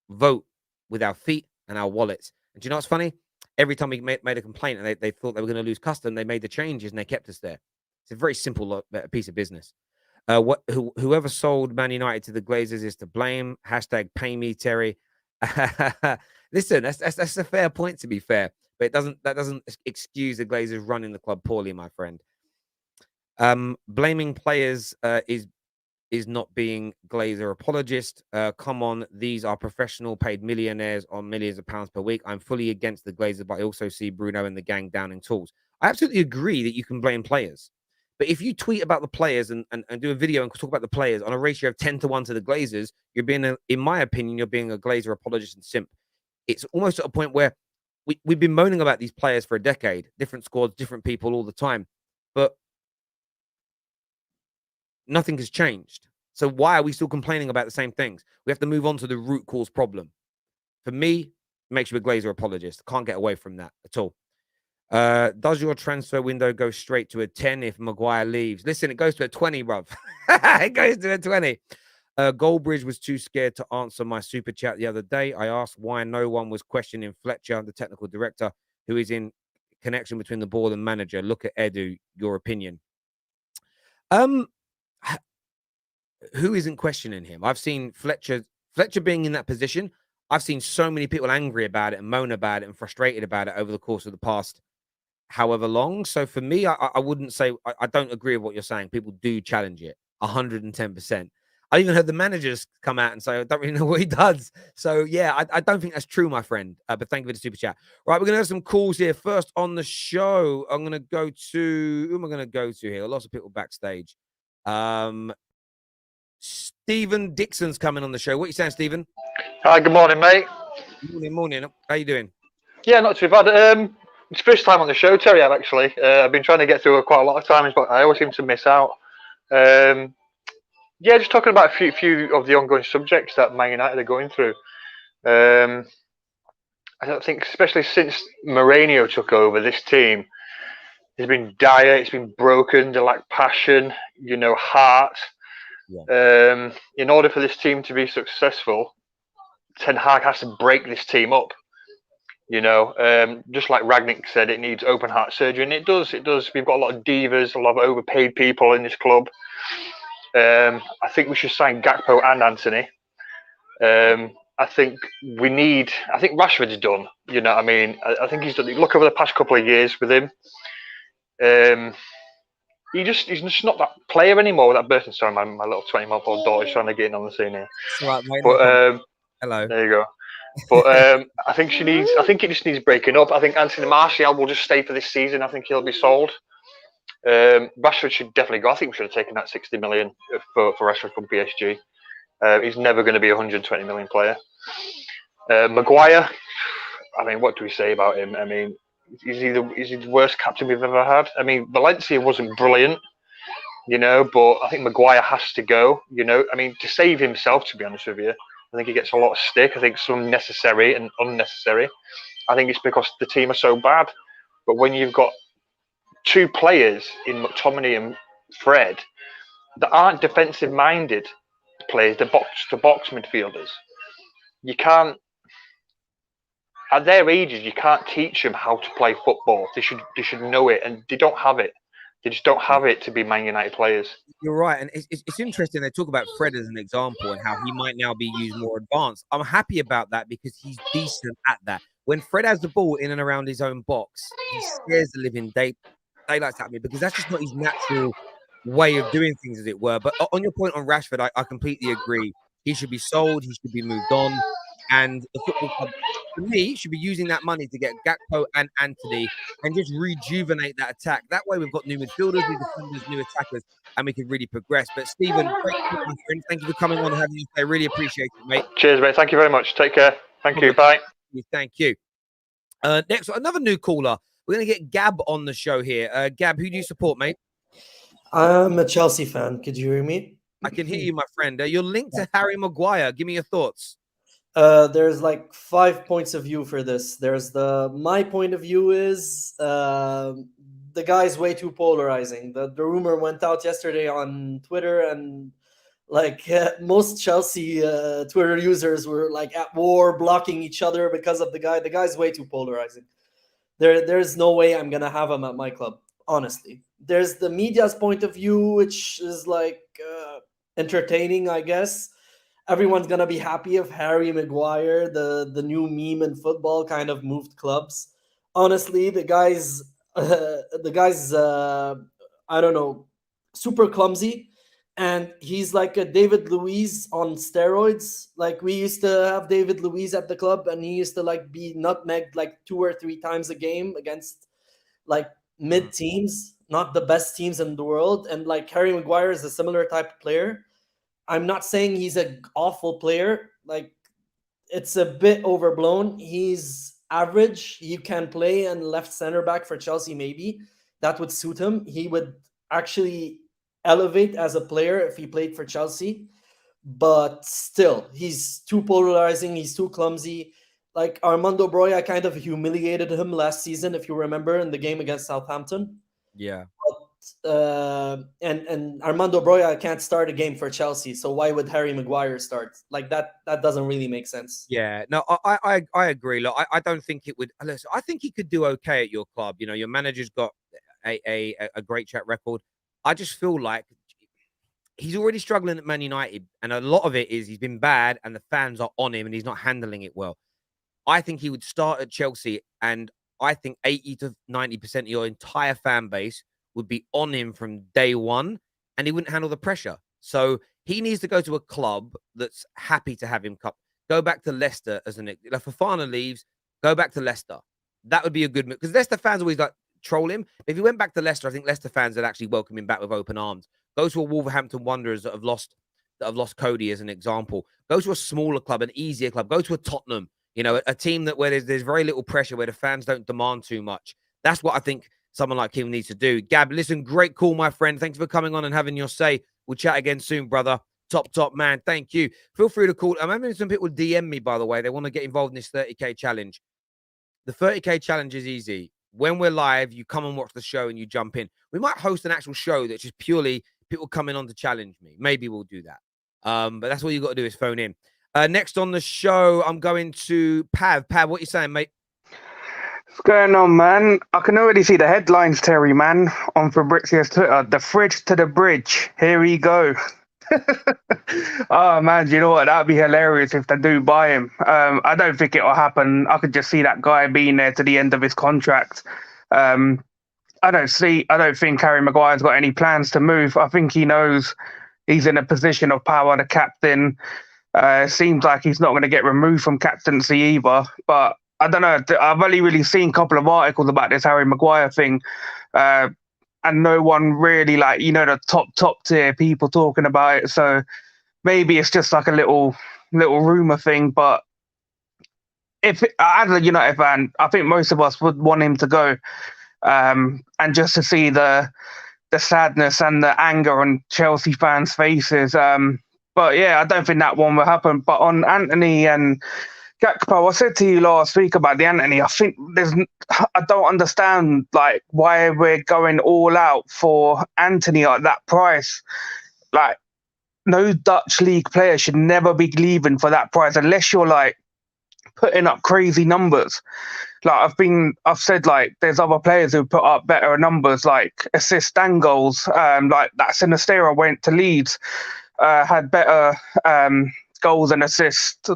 vote with our feet and our wallets. And do you know what's funny? Every time we made a complaint and they thought they were going to lose custom, they made the changes and they kept us there. It's a very simple piece of business. Whoever sold Man United to the Glazers is to blame. Hashtag pay me, Terry. Listen, that's a fair point, to be fair, but that doesn't excuse the Glazers running the club poorly, my friend. Blaming players is not being Glazer apologist. Come on, these are professional paid millionaires on millions of pounds per week. I'm fully against the Glazer, but I also see Bruno and the gang downing tools. I absolutely agree that you can blame players. But if you tweet about the players and do a video and talk about the players on a ratio of 10-1 to the Glazers, you're being, in my opinion, you're being a Glazer apologist and simp. It's almost at a point where we've been moaning about these players for a decade, different squads, different people all the time, but nothing has changed. So why are we still complaining about the same things? We have to move on to the root cause problem. For me, it makes you a Glazer apologist. Can't get away from that at all. Does your transfer window go straight to a 10 if Maguire leaves? Listen, it goes to a 20, bruv. It goes to a 20. Goldbridge was too scared to answer my super chat the other day. I asked why no one was questioning Fletcher, the technical director, who is in connection between the board and manager. Look at Edu, your opinion. Who isn't questioning him? I've seen Fletcher being in that position. I've seen so many people angry about it and moan about it and frustrated about it over the course of the past however long. So for me, I wouldn't say, I don't agree with what you're saying. People do challenge it 110%. I even heard the managers come out and say, I don't really know what he does. So yeah, I don't think that's true, my friend. But thank you for the super chat. Right, we're going to have some calls here. First on the show, I'm going to go to, who am I going to go to here? Lots of people backstage. Stephen Dixon's coming on the show. What are you saying, Stephen? Hi, good morning, mate. Morning. How you doing? Yeah, not too bad. It's first time on the show, Terry. I've been trying to get through quite a lot of times, but I always seem to miss out. Yeah, just talking about a few of the ongoing subjects that Man United are going through. I don't think, especially since Mourinho took over, this team has been dire. It's been broken. They lack passion, heart. Yeah. In order for this team to be successful, Ten Hag has to break this team up. Just like Ragnick said, it needs open heart surgery, and it does. It does. We've got a lot of divas, a lot of overpaid people in this club. I think we should sign Gakpo and Antony. I think I think Rashford's done. You know what I mean? I think he's done. Look over the past couple of years with him. He's just not that player anymore with that birthday. Sorry, my little 20-month-old daughter is trying to get in on the scene here. It's all right, mate. But hello. There you go. But I think it just needs breaking up. I think Anthony Martial will just stay for this season. I think he'll be sold. Rashford should definitely go. I think we should have taken that 60 million for Rashford from PSG. He's never going to be a 120 million player. Maguire, I mean, what do we say about him? I mean, is he the worst captain we've ever had? I mean, Valencia wasn't brilliant, but I think Maguire has to go. I mean, to save himself, to be honest with you, I think he gets a lot of stick. I think some necessary and unnecessary. I think it's because the team are so bad. But when you've got two players in McTominay and Fred that aren't defensive-minded players, the box-to-box midfielders, you can't. At their ages, you can't teach them how to play football. They should know it, and they don't have it. They just don't have it to be Man United players. You're right, and it's interesting. They talk about Fred as an example and how he might now be used more advanced. I'm happy about that because he's decent at that. When Fred has the ball in and around his own box, he scares the living daylights at me because that's just not his natural way of doing things, as it were. But on your point on Rashford, I completely agree. He should be sold. He should be moved on. And the football club, for me, should be using that money to get Gakpo and Antony and just rejuvenate that attack. That way, we've got new midfielders, new defenders, new attackers, and we can really progress. But Stephen, great talking, my friend. Thank you for coming on and having you. I really appreciate it, mate. Cheers, mate. Thank you very much. Take care. Thank you. Bye. Thank you. Next, another new caller. We're going to get Gab on the show here. Gab, who do you support, mate? I'm a Chelsea fan. Could you hear me? I can hear you, my friend. You're linked to Harry Maguire. Give me your thoughts. There's like 5 points of view for this. My point of view is the guy's way too polarizing. The rumor went out yesterday on Twitter, and most Chelsea Twitter users were like at war, blocking each other because of the guy. The guy's way too polarizing. There's no way I'm gonna have him at my club, honestly. There's the media's point of view, which is entertaining, I guess. Everyone's gonna be happy if Harry Maguire, the new meme in football, kind of moved clubs. Honestly, the guy's I don't know, super clumsy, and he's like a David Luiz on steroids. Like, we used to have David Luiz at the club, and he used to be nutmegged 2 or 3 times a game against mid teams, not the best teams in the world. And Harry Maguire is a similar type of player. I'm not saying he's an awful player. It's a bit overblown. He's average. He can play and left center back for Chelsea, maybe. That would suit him. He would actually elevate as a player if he played for Chelsea. But still, he's too polarizing. He's too clumsy. Armando Broja kind of humiliated him last season, if you remember, in the game against Southampton. Yeah. And Armando Broja can't start a game for Chelsea, so why would Harry Maguire start? That doesn't really make sense. Yeah, no, I agree. Look, I don't think it would. Listen, I think he could do okay at your club. Your manager's got a great track record. I just feel like he's already struggling at Man United, and a lot of it is he's been bad, and the fans are on him, and he's not handling it well. I think he would start at Chelsea, and I think 80 to 90% of your entire fan base would be on him from day one, and he wouldn't handle the pressure. So he needs to go to a club that's happy to have him go back to Leicester as if Fofana leaves, go back to Leicester. That would be a good move, because Leicester fans always troll him. If he went back to Leicester, I think Leicester fans would actually welcome him back with open arms. Go to a Wolverhampton Wanderers that have lost Cody as an example. Go to a smaller club, an easier club. Go to a Tottenham, a team where there's very little pressure, where the fans don't demand too much. That's what I think someone like him needs to do. Gab, listen, great call, my friend. Thanks for coming on and having your say. We'll chat again soon, brother. Top man. Thank you. Feel free to call. I'm having some people DM me, by the way. They want to get involved in this 30K challenge. The 30K challenge is easy. When we're live, you come and watch the show and you jump in. We might host an actual show that's just purely people coming on to challenge me. Maybe we'll do that. But that's all you got to do is phone in. Next on the show, I'm going to Pav. Pav, what you saying, mate? What's going on, man? I can already see the headlines, Terry, man, on Fabrizio's Twitter. The fridge to the bridge. Here we go. Oh, man, you know what? That'd be hilarious if they do buy him. I don't think it'll happen. I could just see that guy being there to the end of his contract. I don't think Harry Maguire's got any plans to move. I think he knows he's in a position of power, the captain. Seems like he's not going to get removed from captaincy either. But I don't know. I've only really seen a couple of articles about this Harry Maguire thing. And no one really, like, you know, the top tier people talking about it. So maybe it's just like a little rumor thing. But if as a United fan, I think most of us would want him to go. And just to see the sadness and the anger on Chelsea fans' faces. But yeah, I don't think that one will happen. But on Antony and Gakpo, I said to you last week about the Antony. I think I don't understand like why we're going all out for Antony at that price. Like, no Dutch league player should never be leaving for that price unless you're like putting up crazy numbers. Like I've said, like there's other players who put up better numbers, like assists and goals. Like that Sinistera went to Leeds, had better goals and assists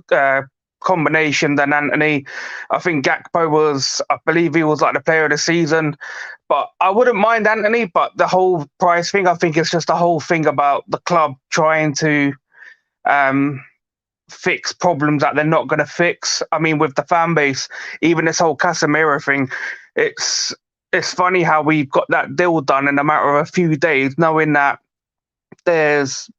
combination than Antony. I think Gakpo I believe he was like the player of the season. But I wouldn't mind Antony, but the whole price thing, I think it's just the whole thing about the club trying to fix problems that they're not going to fix. I mean, with the fan base, even this whole Casemiro thing, it's funny how we've got that deal done in a matter of a few days, knowing that there's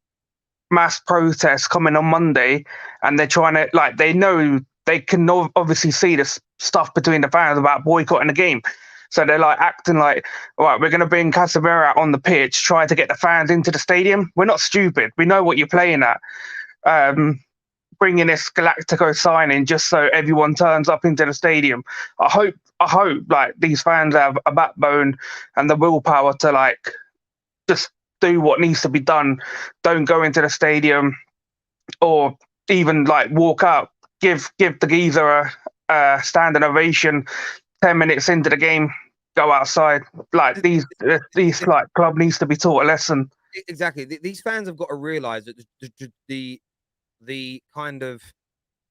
mass protests coming on Monday, and they're trying to, like, they know they can obviously see this stuff between the fans about boycotting the game. So they're like acting like, all right, we're going to bring Casemiro out on the pitch, try to get the fans into the stadium. We're not stupid. We know what you're playing at. Bringing this Galactico signing just so everyone turns up into the stadium. I hope like these fans have a backbone and the willpower to like just do what needs to be done. Don't go into the stadium or even like walk out. Give the geezer a standing ovation. 10 minutes into the game, go outside. Like these like club needs to be taught a lesson. Exactly. These fans have got to realise that the kind of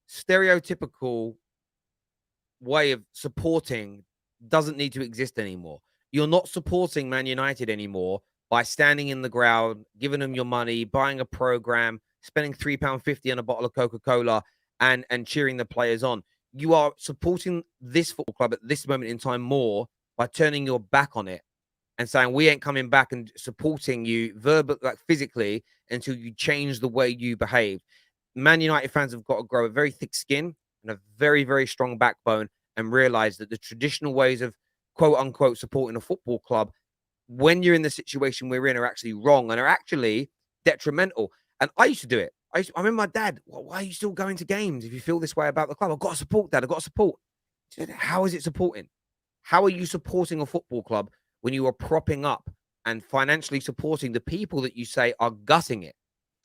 stereotypical way of supporting doesn't need to exist anymore. You're not supporting Man United anymore by standing in the ground, giving them your money, buying a program, spending £3.50 on a bottle of Coca-Cola and cheering the players on. You are supporting this football club at this moment in time more by turning your back on it and saying, we ain't coming back and supporting you verbally, like physically, until you change the way you behave. Man United fans have got to grow a very thick skin and a very, very strong backbone and realize that the traditional ways of quote unquote supporting a football club, when you're in the situation we're in, are actually wrong and are actually detrimental. And I used to do it. I remember my dad, why are you still going to games if you feel this way about the club? I've got to support, Dad. I've got to support. He said, how is it supporting? How are you supporting a football club when you are propping up and financially supporting the people that you say are gutting it?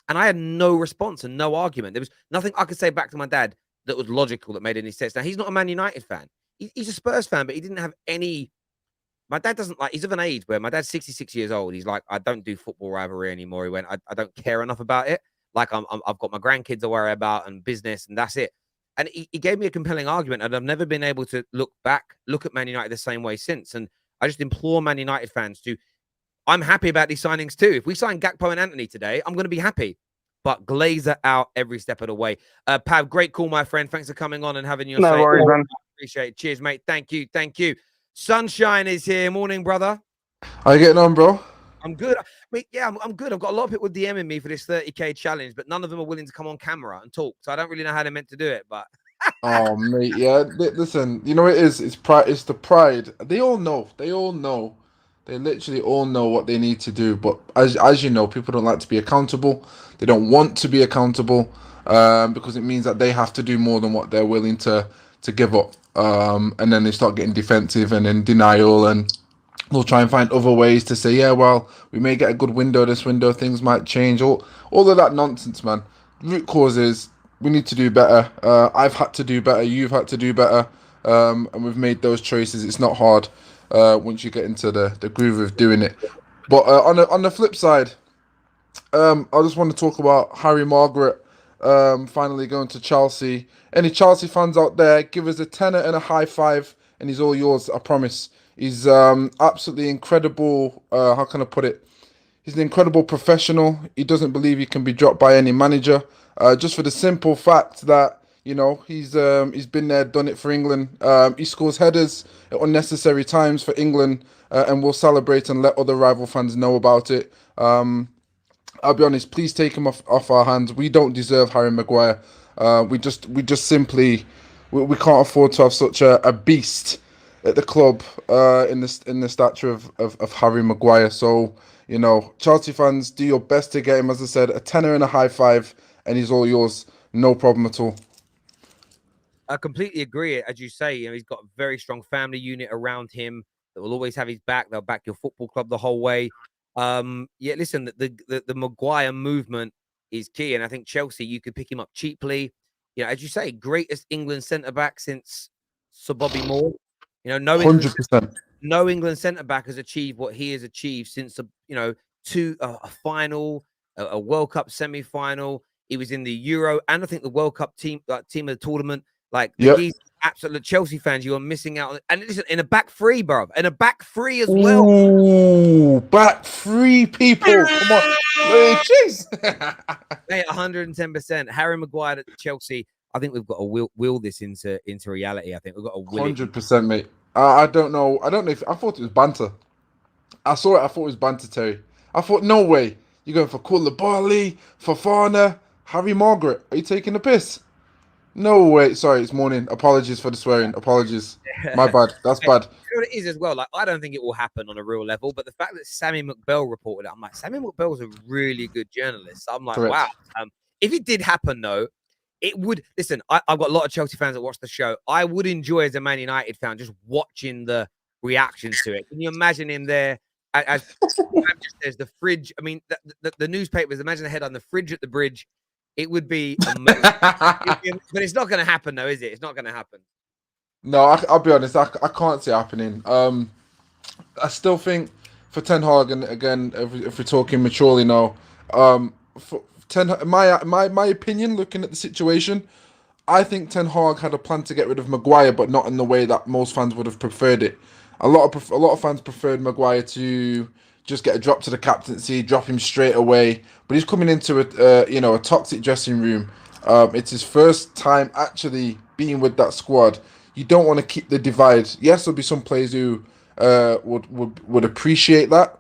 And I had no response and no argument. There was nothing I could say back to my dad that was logical, that made any sense. Now, he's not a Man United fan. He's a Spurs fan, but he didn't have any... My dad doesn't like... He's of an age where my dad's 66 years old. He's like, I don't do football rivalry anymore. He went, I don't care enough about it. Like, I've got my grandkids to worry about and business, and that's it. And he gave me a compelling argument, and I've never been able to look at Man United the same way since. And I just implore Man United fans to... I'm happy about these signings too. If we sign Gakpo and Antony today, I'm going to be happy. But Glazer out every step of the way. Pav, great call, my friend. Thanks for coming on and having your say. No worries, man. Appreciate it. Cheers, mate. Thank you. Thank you. Sunshine is here. Morning, brother. How you getting on, bro? I'm good. I mean, yeah, I'm good. I've got a lot of people DMing me for this 30K challenge, but none of them are willing to come on camera and talk. So I don't really know how they're meant to do it. But Oh mate, yeah. Listen, you know it is. It's pride. It's the pride. They all know. They all know. They literally all know what they need to do. But as you know, people don't like to be accountable. They don't want to be accountable, because it means that they have to do more than what they're willing to give up. And then they start getting defensive and in denial, and they'll try and find other ways to say, yeah, well, we may get a good window this window, things might change. All of that nonsense, man. Root cause is we need to do better. I've had to do better. You've had to do better. And we've made those choices. It's not hard once you get into the groove of doing it. But on the flip side, I just want to talk about Harry Margaret finally going to Chelsea. Any Chelsea fans out there, give us a tenner and a high five, and he's all yours, I promise. He's absolutely incredible. How can I put it? He's an incredible professional. He doesn't believe he can be dropped by any manager, just for the simple fact that he's been there, done it for England. He scores headers at unnecessary times for England, and will celebrate and let other rival fans know about it. I'll be honest. Please take him off our hands. We don't deserve Harry Maguire. We just simply we can't afford to have such a beast at the club in the stature of Harry Maguire. So Chelsea fans, do your best to get him. As I said, a tenner and a high five, and he's all yours. No problem at all. I completely agree. As you say, he's got a very strong family unit around him that will always have his back. They'll back your football club the whole way. Yeah, listen, the Maguire movement is key, and I think Chelsea, you could pick him up cheaply. As you say, greatest England centre back since Sir Bobby Moore. No England 100%. no England centre back has achieved what he has achieved since a final, a World Cup semi-final. He was in the Euro and I think the World Cup team of the tournament. Like the absolute Chelsea fans, you are missing out. And listen, in a back three, bro, in a back three as well. Ooh, back three people. Come on, jeez. 110%. Harry Maguire at Chelsea. I think we've got to will this into reality. I think we've got to will 100%, mate. I don't know. I thought it was banter. I saw it. I thought it was banter, Terry. I thought, no way. You're going for Koulibaly, Fofana, Harry Margaret. Are you taking the piss? No way. Sorry, it's morning. Apologies for the swearing. Apologies. My bad. That's bad. You know what it is as well? Like, I don't think it will happen on a real level, but the fact that Sammy McBell reported it, I'm like, Sammy McBell's a really good journalist. I'm like, Correct. wow. If it did happen, though, it would. Listen, I've got a lot of Chelsea fans that watch the show. I would enjoy, as a Man United fan, just watching the reactions to it. Can you imagine him there as there's the fridge? I mean, the newspapers, imagine the head on the fridge at the bridge. It would be amazing. But it's not going to happen, though, is it? It's not going to happen. No, I'll be honest. I can't see it happening. I still think for Ten Hag, and again, if we're talking maturely now, for my opinion, looking at the situation, I think Ten Hag had a plan to get rid of Maguire, but not in the way that most fans would have preferred it. A lot of fans preferred Maguire to just get a drop to the captaincy, drop him straight away. But he's coming into a toxic dressing room. It's his first time actually being with that squad. You don't want to keep the divide. Yes, there'll be some players who would appreciate that.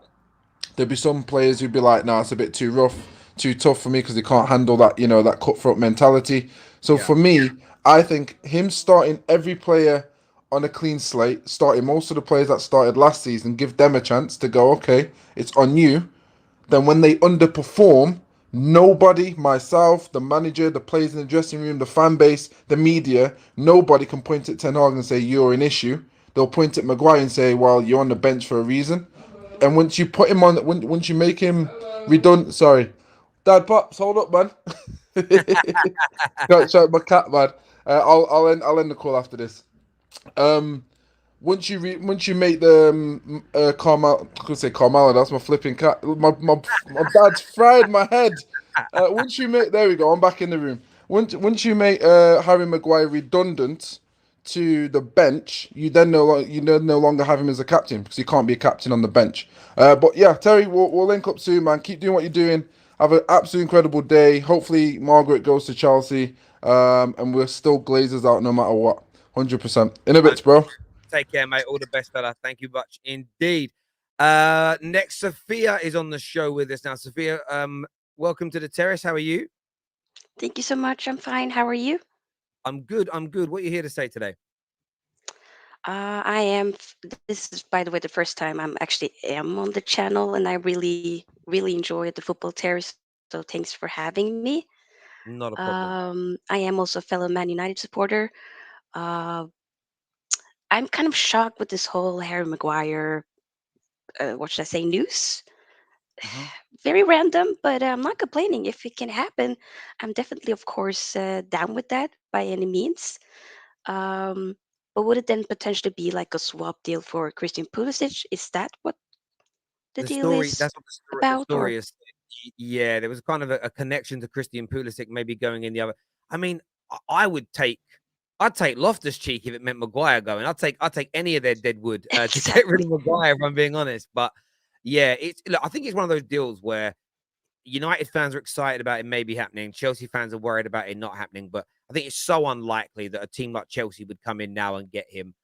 There'll be some players who'd be like, "Nah, it's a bit too rough, too tough for me," because they can't handle that, that cutthroat mentality. So for me, I think him starting every player on a clean slate, starting most of the players that started last season, give them a chance to go, okay, it's on you. Then when they underperform, nobody, myself, the manager, the players in the dressing room, the fan base, the media, nobody can point at Ten Hag and say, you're an issue. They'll point at Maguire and say, well, you're on the bench for a reason. And once you put him on, once you make him redundant, sorry. Dad, Pops, hold up, man. Got shot my cat, man. I'll end the call after this. Once you make the Carmel, I could say Carmelo, that's my flipping cat. My dad's fried my head. Once you make, there we go, I'm back in the room. Once you make Harry Maguire redundant to the bench, you then no longer have him as a captain, because he can't be a captain on the bench. But yeah, Terry, we'll link up soon, man. Keep doing what you're doing. Have an absolutely incredible day. Hopefully Margaret goes to Chelsea, and we're still Glazers out no matter what. 100%. In a bit, bro. Take care, mate. All the best, fella. Thank you much indeed. Next, Sophia is on the show with us now. Sophia, welcome to the terrace. How are you? Thank you so much. I'm fine. How are you? I'm good. I'm good. What are you here to say today? I am. This is, by the way, the first time I'm actually am on the channel, and I really, really enjoy the football terrace. So thanks for having me. Not a problem. I am also a fellow Man United supporter. Uh, I'm kind of shocked with this whole Harry Maguire, what should I say, news. Mhm. Very random, but I'm not complaining. If it can happen, I'm definitely, of course, down with that by any means. Um, but would it then potentially be like a swap deal for Christian Pulisic? Is that what the The deal story, is that's what the about? Or story is. Yeah, there was kind of a connection to Christian Pulisic maybe going in the other. I mean, I'd take Loftus Cheek if it meant Maguire going. I'd take any of their dead wood to get rid exactly. of Maguire, if I'm being honest. But yeah, look, I think it's one of those deals where United fans are excited about it maybe happening. Chelsea fans are worried about it not happening. But I think it's so unlikely that a team like Chelsea would come in now and get him.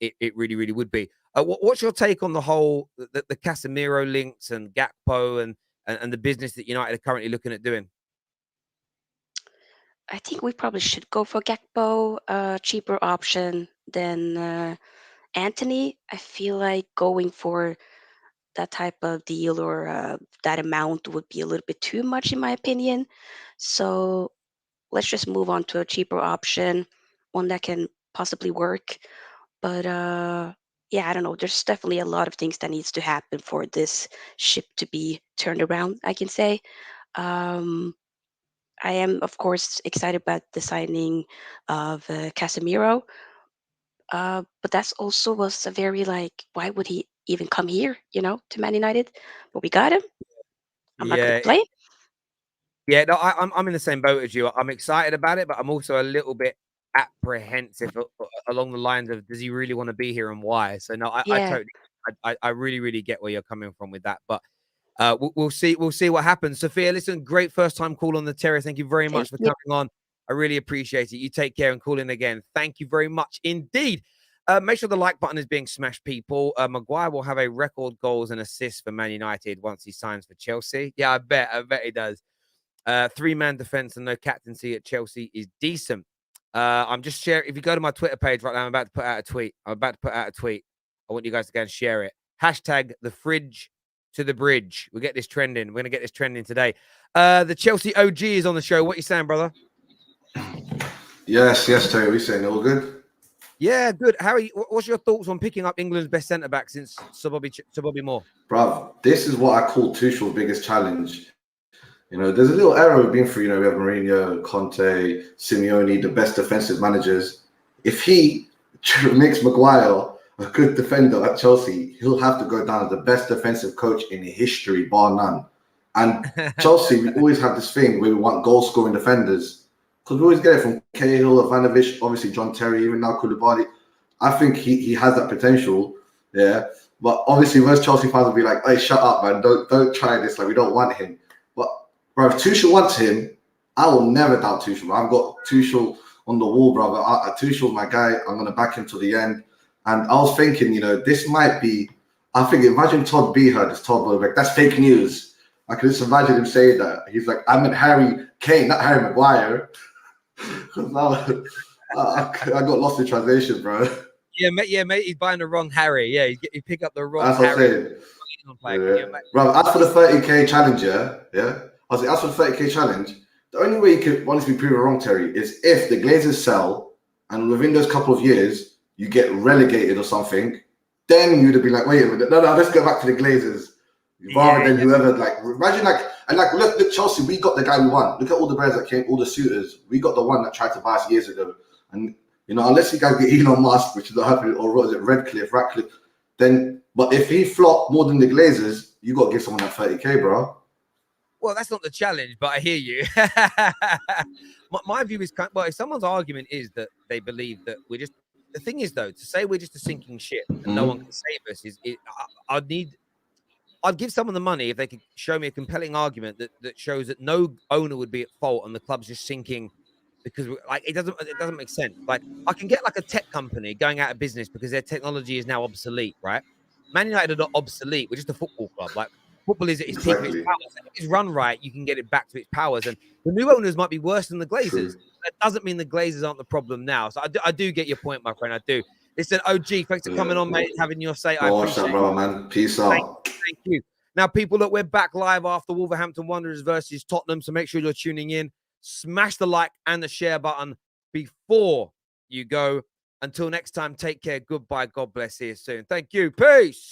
It really, really would be. What's your take on the whole the Casemiro links and Gakpo and the business that United are currently looking at doing? I think we probably should go for Gakpo, a cheaper option than Anthony. I feel like going for that type of deal or that amount would be a little bit too much, in my opinion. So let's just move on to a cheaper option, one that can possibly work. But yeah, I don't know. There's definitely a lot of things that needs to happen for this ship to be turned around, I can say. Um, I am, of course, excited about the signing of Casemiro. But that's also was a very like, why would he even come here, to Man United? But we got him. I'm not going to Yeah, complain. yeah. No, I'm in the same boat as you. I'm excited about it, but I'm also a little bit apprehensive along the lines of does he really want to be here and why? So no, I Yeah. totally, I really, really get where you're coming from with that. But we'll see. We'll see what happens. Sophia, listen, great first time call on the terrace. Thank you very Thank much for you. coming on. I really appreciate it. You take care and call in again. Thank you very much indeed. Make sure the like button is being smashed, people. Maguire will have a record goals and assists for Man United once he signs for Chelsea. Yeah, I bet he does. Three-man defense and no captaincy at Chelsea is decent. I'm just sharing. If you go to my Twitter page right now, I'm about to put out a tweet. I want you guys to go and share it. Hashtag the fridge to the bridge. We'll get this trending. We're going to get this trending today. The Chelsea OG is on the show. What are you saying, brother? Yes, Terry. What are you saying? All good? Yeah, good. Harry, what's your thoughts on picking up England's best centre-back since Sir Bobby Moore? Bruv, this is what I call Tuchel's biggest challenge. There's a little error we've been through. We have Mourinho, Conte, Simeone, the best defensive managers. If he makes Maguire a good defender at Chelsea, he'll have to go down as the best defensive coach in history, bar none. And Chelsea, we always have this thing where we want goal-scoring defenders. Because we always get it from Cahill, Ivanovic, obviously John Terry, even now Koulibaly. I think he has that potential, yeah. But obviously, most Chelsea fans will be like, "Hey, shut up, man! Don't try this. Like, we don't want him." But bro, if Tuchel wants him, I will never doubt Tuchel. I've got Tuchel on the wall, brother. Tuchel's my guy. I'm gonna back him to the end. And I was thinking, this might be. I think imagine Todd B heard this. Todd Bowlbeck. That's fake news. I can just imagine him saying that. He's like, I meant Harry Kane, not Harry Maguire. I got lost in translation, bro. Yeah, mate. He's buying the wrong Harry. Yeah, he pick up the wrong That's what I'm Harry. saying. Bro, as for the 30k challenge, yeah. I was like, as for the 30k challenge, the only way you could honestly prove it wrong, Terry, is if the Glazers sell and within those couple of years you get relegated or something, then you'd have been like, wait a minute, no, let's go back to the Glazers. Rather than whoever, imagine look, Chelsea, we got the guy we want. Look at all the players that came, all the suitors. We got the one that tried to buy us years ago. And, unless you guys get Elon Musk, which is not happening, or what is it, Ratcliffe, then, but if he flopped more than the Glazers, you got to give someone that 30k, bro. Well, that's not the challenge, but I hear you. my view is, if someone's argument is that they believe that we're just, the thing is though, to say we're just a sinking ship and no one can save us I'd give someone the money if they could show me a compelling argument that shows that no owner would be at fault and the club's just sinking because it doesn't make sense. Like I can get like a tech company going out of business because their technology is now obsolete, right? Man United are not obsolete. We're just a football club. Like football is at its peak of its Exactly. powers. If it's run right, you can get it back to its powers. And the new owners might be worse than the Glazers. True. That doesn't mean the Glazers aren't the problem now. So I do get your point, my friend. I do. Listen, OG, thanks for coming on, mate, having your say. I No, appreciate it. brother, man. Peace out. Thank you. Now, people, look, we're back live after Wolverhampton Wanderers versus Tottenham, so make sure you're tuning in. Smash the like and the share button before you go. Until next time, take care. Goodbye. God bless. See you soon. Thank you. Peace.